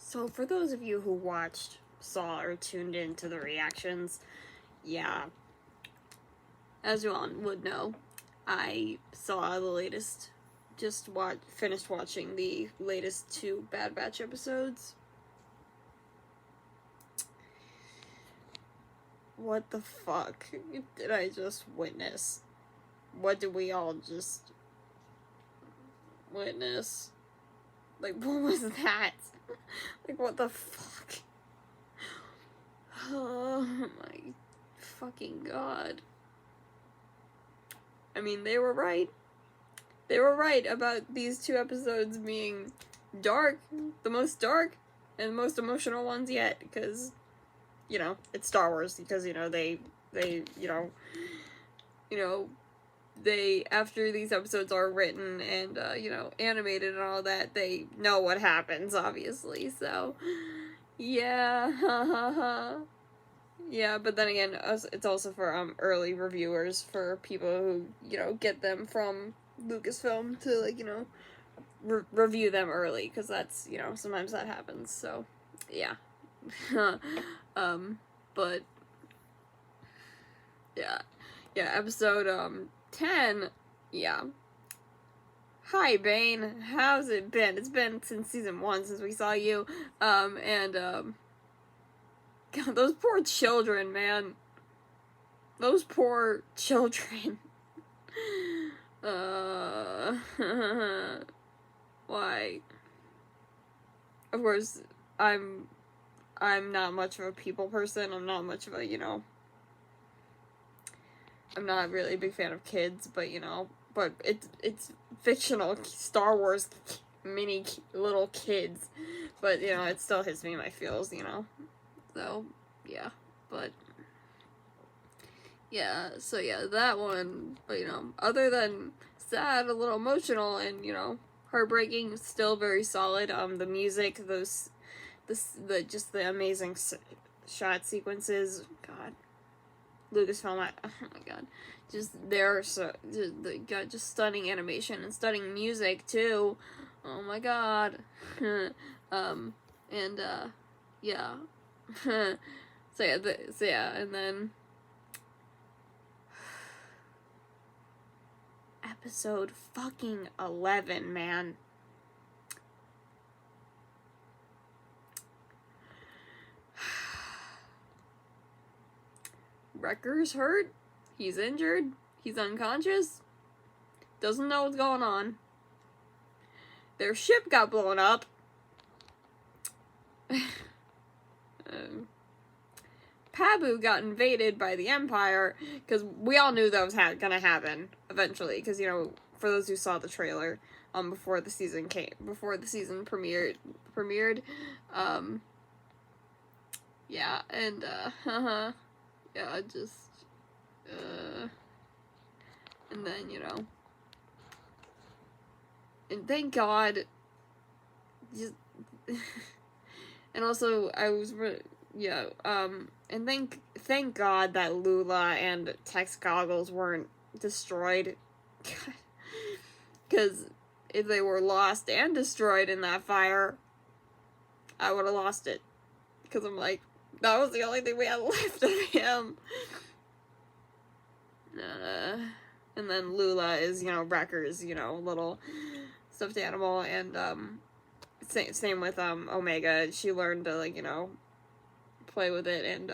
So for those of you who watched, saw, or tuned into the reactions, yeah, as you all would know, I saw the latest, finished watching the latest 2 Bad Batch episodes. What the fuck did I just witness? What did we all just witness? Like, what was that? Like, what the fuck? Oh my fucking god. I mean, they were right. They were right about these 2 episodes being dark, the most dark, and most emotional ones yet, because, you know, it's Star Wars, because, you know, they, after these episodes are written and, animated and all that, they know what happens, obviously, so, yeah, yeah, but then again, it's also for, early reviewers, for people who, get them from Lucasfilm to, like, review them early, because that's, sometimes that happens, so, yeah. But, yeah, episode, 10, yeah. Hi, Bane, how's it been? It's been since season 1, since we saw you, God, those poor children, man. Those poor children. Why? Of course, I'm not much of a people person. I'm not much of a, I'm not really a big fan of kids, but, but it's fictional Star Wars mini little kids, but, it still hits me in my feels, so, yeah, but, yeah, so, yeah, that one, but, other than sad, a little emotional, and, heartbreaking, still very solid. The music, just the amazing shot sequences, god, Lucasfilm, oh my god, just just stunning animation and stunning music too, oh my god, and yeah, so yeah, and then episode fucking 11, man. Wrecker's hurt. He's injured. He's unconscious. Doesn't know what's going on. Their ship got blown up. Pabu got invaded by the Empire, because we all knew that was gonna happen eventually, because, for those who saw the trailer, before the season premiered, yeah, and, yeah, just, and then, and thank God, just, and also, and thank God that Lula and Tex Goggles weren't destroyed, because if they were lost and destroyed in that fire, I would have lost it, because I'm like, that was the only thing we had left of him. And then Lula is, Wrecker's, little stuffed animal, and, same with, Omega. She learned to, like, play with it, and,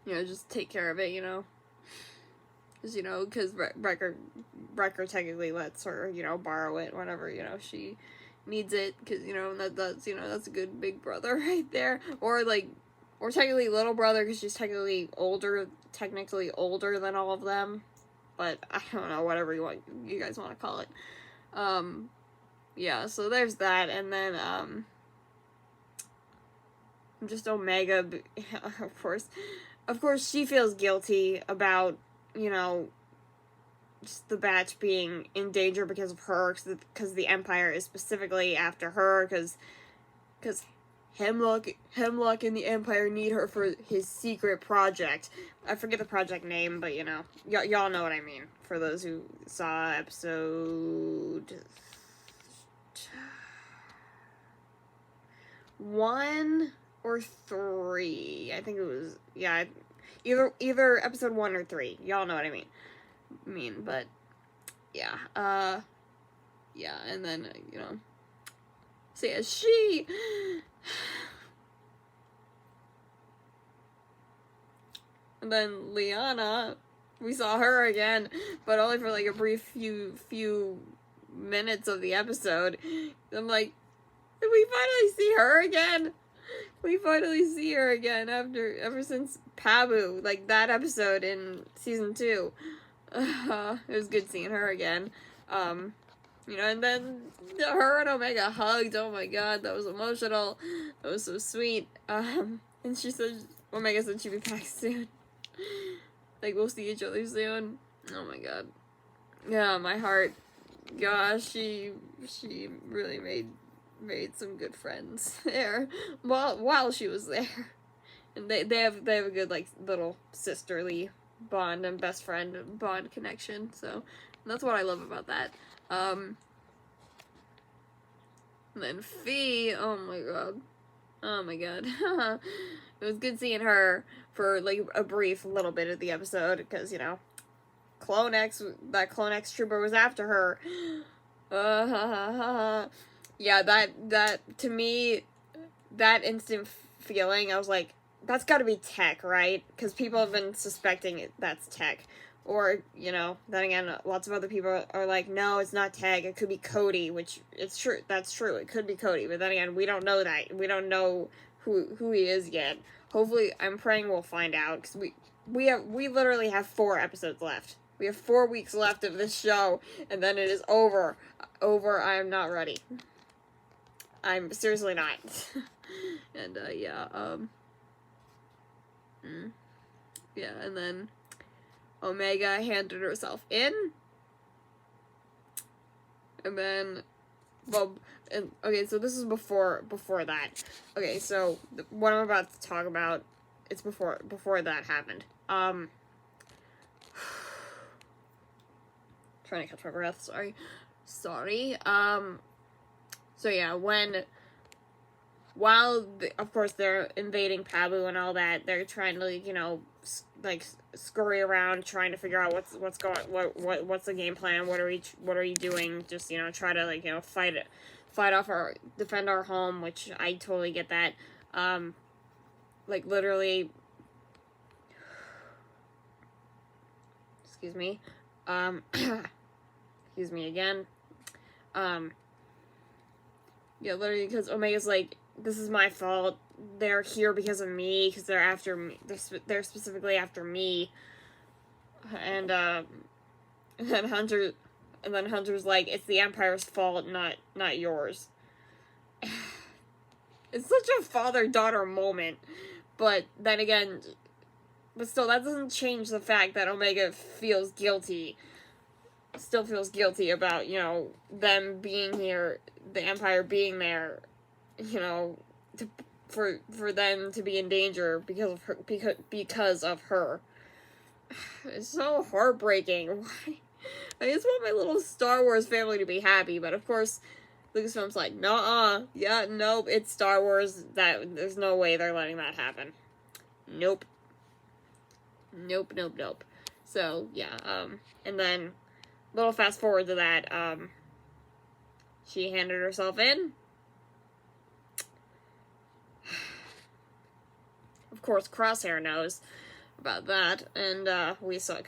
just take care of it, because, Wrecker technically lets her, borrow it whenever, she needs it, because, that's a good big brother right there, or technically little brother, because she's technically older than all of them, but I don't know, whatever you guys want to call it. Yeah, so there's that, and then, just Omega, of course, she feels guilty about, just the Batch being in danger because of her, because the Empire is specifically after her, because Hemlock and the Empire need her for his secret project. I forget the project name, but, y'all know what I mean, for those who saw episode 1 or 3. I think it was, yeah, either episode 1 or 3. Y'all know what I mean, but yeah, yeah, and then, so yeah, and then Liana, we saw her again, but only for like a brief few minutes of the episode. I'm like, did we finally see her again? We finally see her again ever since Pabu, like that episode in season 2. It was good seeing her again. And then her and Omega hugged. Oh my god, that was emotional. That was so sweet. And Omega said she'd be back soon. Like, we'll see each other soon. Oh my god. Yeah, my heart. Gosh, she really made some good friends there while she was there. And they have a good, like, little sisterly bond and best friend bond connection. So that's what I love about that. And then Fee, oh my god. It was good seeing her for like a brief little bit of the episode, because that Clone X trooper was after her. Yeah, that to me, that instant feeling, I was like, that's got to be Tech, right? Because people have been suspecting that's Tech. Or, then again, lots of other people are like, no, it's not Tech, it could be Cody, which it's true, that's true, it could be Cody, but then again, we don't know that, we don't know who he is yet. Hopefully, I'm praying we'll find out, because we literally have 4 episodes left. We have 4 weeks left of this show, and then it is over. I am not ready. I'm seriously not. And, yeah, yeah, and then Omega handed herself in, and then, okay, so this is before that. Okay, so what I'm about to talk about, it's before that happened. Trying to catch my breath. Sorry. So yeah, while of course they're invading Pabu and all that, they're trying to like scurry around trying to figure out what's the game plan, what are you doing, just try to defend our home, which I totally get that. Like literally, excuse me again. Yeah, literally, because Omega's like, this is my fault, they're here because of me, because they're after me, they're specifically after me, and then Hunter's like, it's the Empire's fault, not yours. It's such a father-daughter moment, but then again, but still, that doesn't change the fact that Omega still feels guilty about, them being here, the Empire being there, for them to be in danger because of her. It's so heartbreaking. Why? I just want my little Star Wars family to be happy, but of course, Lucasfilm's like, nuh-uh, yeah, nope, it's Star Wars, there's no way they're letting that happen. Nope. So, yeah, and then, little fast forward to that, she handed herself in. Of course, Crosshair knows about that, and, we saw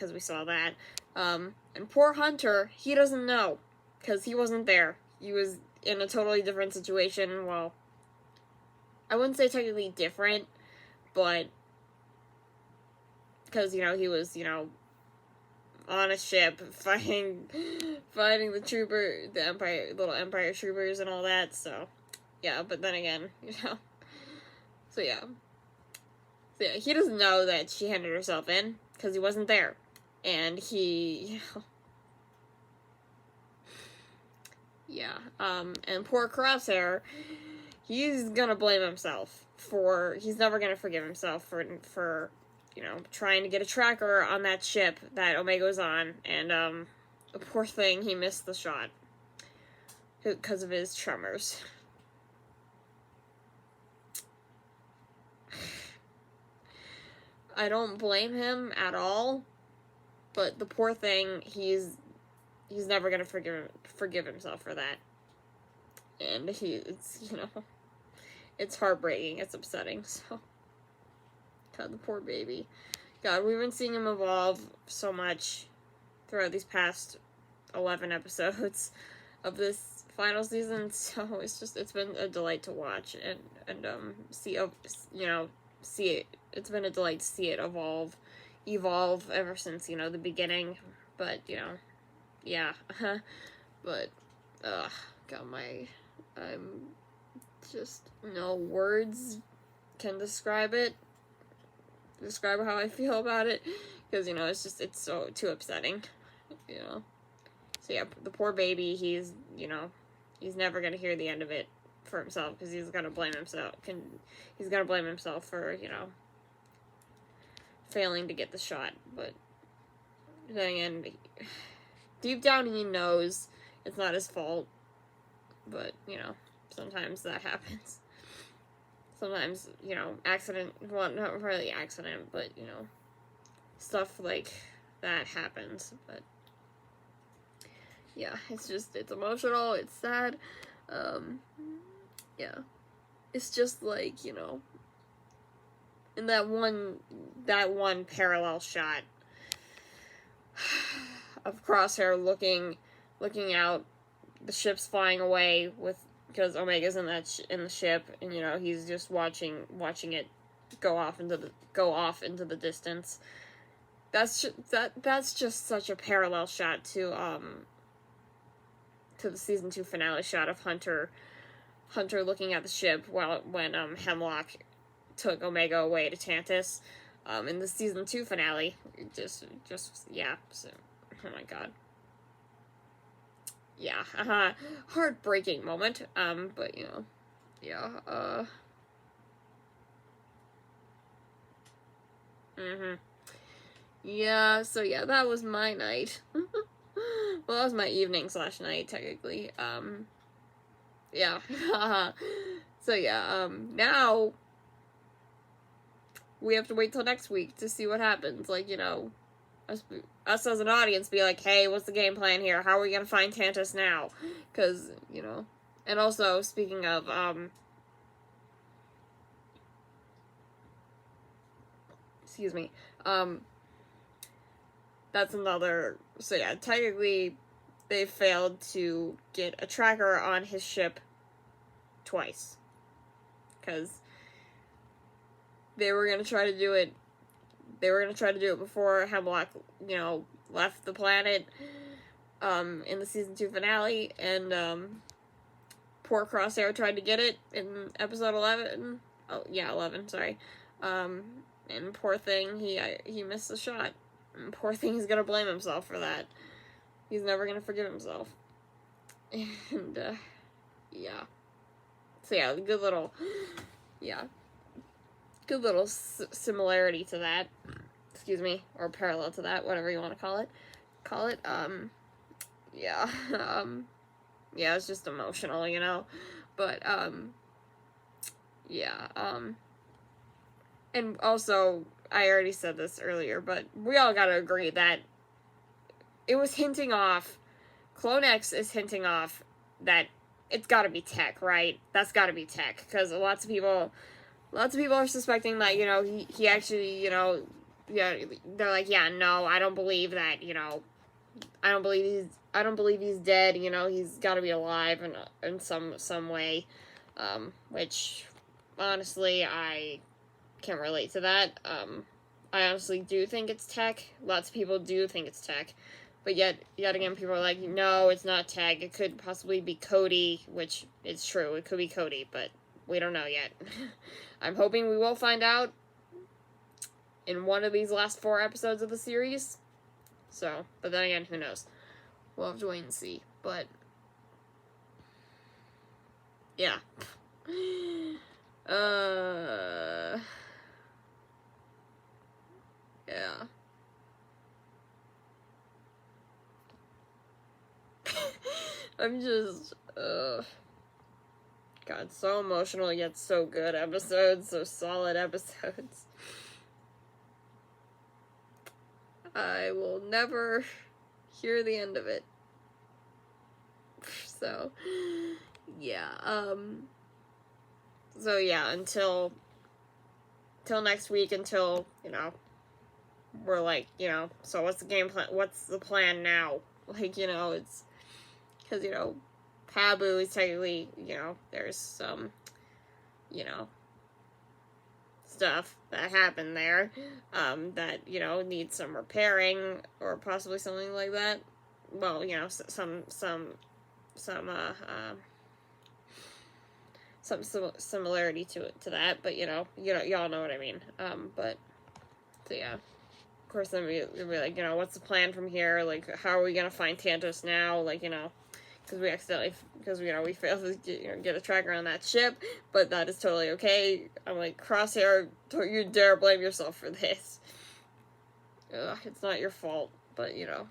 that, and poor Hunter, he doesn't know, because he wasn't there. He was in a totally different situation. Well, I wouldn't say technically different, but because, he was, on a ship fighting the little Empire troopers and all that, so, yeah, but then again, so yeah, he doesn't know that she handed herself in, because he wasn't there, and he, yeah, and poor Crosshair, he's gonna blame himself he's never gonna forgive himself for trying to get a tracker on that ship that Omega was on, and, the poor thing, he missed the shot because of his tremors. I don't blame him at all, but the poor thing, he's never gonna forgive himself for that. And it's, it's heartbreaking, it's upsetting, so. God, the poor baby. God, we've been seeing him evolve so much throughout these past 11 episodes of this final season, so it's been a delight to watch and see it. It's been a delight to see it evolve ever since, the beginning, but, yeah, but, God, I'm just, no words can describe how I feel about it, because, it's so, too upsetting, So yeah, the poor baby, he's never gonna hear the end of it for himself, because he's gonna blame himself. He's gonna blame himself for failing to get the shot. But then again, deep down he knows it's not his fault. But sometimes that happens. Sometimes accident. Well, not really accident, but stuff like that happens. But yeah, it's emotional, it's sad, yeah, it's just like, in that one parallel shot of Crosshair looking out, the ship's flying away because Omega's in the ship, and he's just watching it go off into the distance. That's just such a parallel shot to the season 2 finale shot of Hunter looking at the ship when Hemlock took Omega away to Tantus. In the season 2 finale, just yeah. So, oh my god. Yeah, heartbreaking moment. But yeah. Yeah. So yeah, that was my night. Well, that was my evening/night, technically. Yeah. So, yeah, now we have to wait till next week to see what happens. Like, us as an audience be like, hey, what's the game plan here? How are we gonna find Tantus now? Because, and also, speaking of, excuse me, that's another, so yeah, technically, they failed to get a tracker on his ship twice. Because they were going to try to do it before Hemlock, left the planet, in the season 2 finale, and, poor Crosshair tried to get it in episode 11. Oh, yeah, 11, sorry. And poor thing, he missed the shot. And poor thing, he's gonna blame himself for that. He's never gonna forgive himself. And, yeah. So yeah, good little similarity to that. Excuse me, or parallel to that, whatever you want to call it. Yeah, yeah, it's just emotional, but, yeah, and also, I already said this earlier, but we all gotta agree that it was hinting off, Clone X is hinting off that it's gotta be Tech, right? That's gotta be Tech, because lots of people are suspecting that, he actually, yeah, they're like, yeah, no, I don't believe that, I don't believe he's dead, he's gotta be alive in some way, which, honestly, I can't relate to that. I honestly do think it's Tech. Lots of people do think it's Tech. But yet again, people are like, no, it's not Tech. It could possibly be Cody, which is true. It could be Cody, but we don't know yet. I'm hoping we will find out in one of these last 4 episodes of the series. So, but then again, who knows? We'll have to wait and see. But, yeah. Yeah. I'm just, God, so emotional yet so good episodes, so solid episodes. I will never hear the end of it. So, yeah, so yeah, until next week, until, we're like, so what's the game plan, what's the plan now? Like, it's, because, Pabu is technically, there's some, stuff that happened there, that, needs some repairing, or possibly something like that. Well, some similarity to that, but y'all know what I mean. But so yeah, of course, then we'll be like, what's the plan from here? Like, how are we gonna find Tantos now? Like, because we we failed to get a tracker on that ship, but that is totally okay. I'm like, Crosshair, don't you dare blame yourself for this. It's not your fault, but yeah.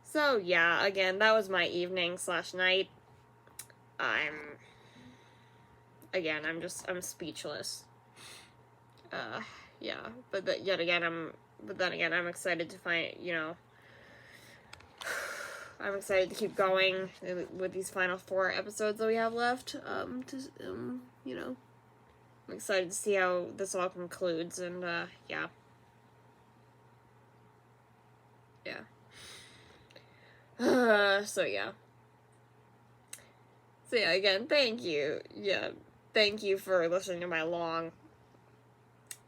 So yeah, again, that was my evening/night. I'm speechless. Yeah, but then again, I'm excited to find, I'm excited to keep going with these final 4 episodes that we have left. I'm excited to see how this all concludes, and, yeah. Yeah. So yeah. So yeah, again, thank you. Yeah, thank you for listening to my long,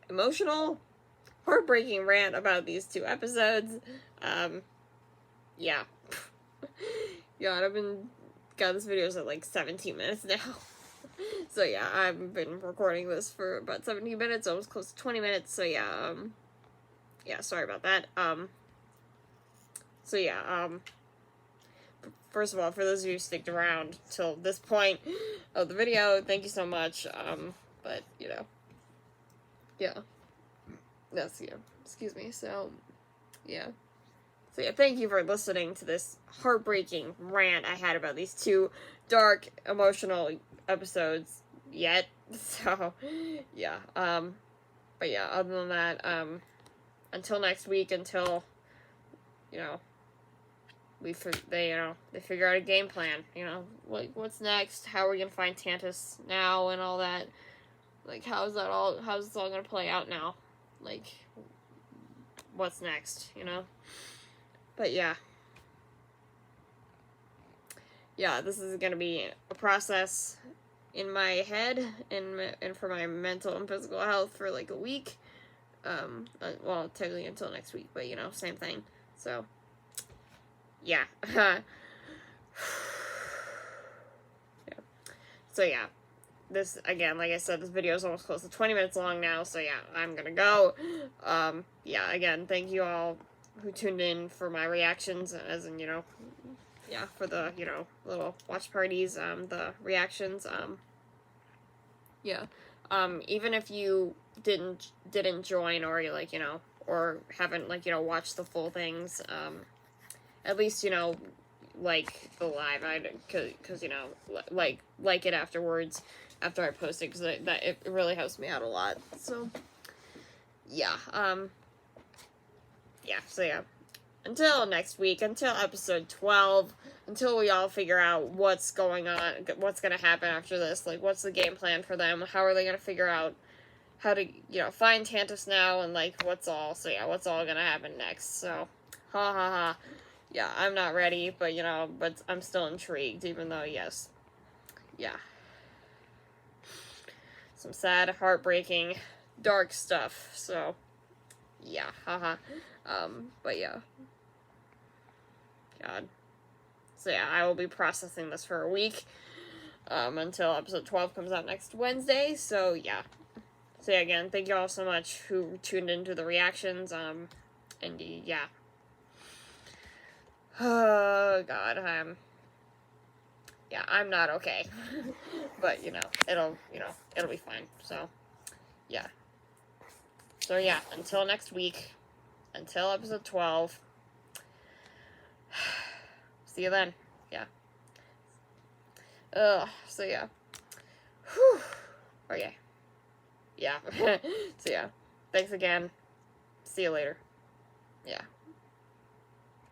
emotional, heartbreaking rant about these 2 episodes. Yeah. God, this video's at like 17 minutes now. So yeah, I've been recording this for about 17 minutes, almost close to 20 minutes, so yeah, yeah, sorry about that. So yeah, first of all, for those of you who sticked around till this point of the video, thank you so much, but, yeah. That's, excuse me, so, yeah. So yeah, thank you for listening to this heartbreaking rant I had about these 2 dark, emotional episodes yet. So, yeah, but yeah, other than that, until next week, until, they figure out a game plan, like, what's next, how are we gonna find Tantus now, and all that, like, how's this all gonna play out now, like, what's next, but yeah, this is gonna be a process in my head, and for my mental and physical health for, like, a week, well, technically until next week, but, same thing, so, yeah. Yeah. So yeah, this, again, like I said, this video is almost close to 20 minutes long now, so yeah, I'm gonna go. Yeah, again, thank you all who tuned in for my reactions, as in, yeah, for the, little watch parties, the reactions, yeah, even if you didn't join, or you, like, or haven't, like, watched the full things, at least, like the live, cause like it afterwards, after I post it, cause it really helps me out a lot, so, yeah, yeah, so yeah, until next week, until episode 12, until we all figure out what's going on, what's gonna happen after this, like, what's the game plan for them, how are they gonna figure out how to, find Tantus now, and, like, what's all gonna happen next, so, ha ha ha. Yeah, I'm not ready, but, but I'm still intrigued, even though, yes. Yeah. Some sad, heartbreaking, dark stuff, so, yeah, haha. But yeah. God. So yeah, I will be processing this for a week, until episode 12 comes out next Wednesday, so yeah. So yeah, again, thank you all so much who tuned into the reactions, and yeah. Oh, God, I'm not okay, but, it'll be fine, so, yeah, until next week, until episode 12, see you then, yeah, so yeah, whew, okay, yeah, so yeah, thanks again, See you later. Yeah.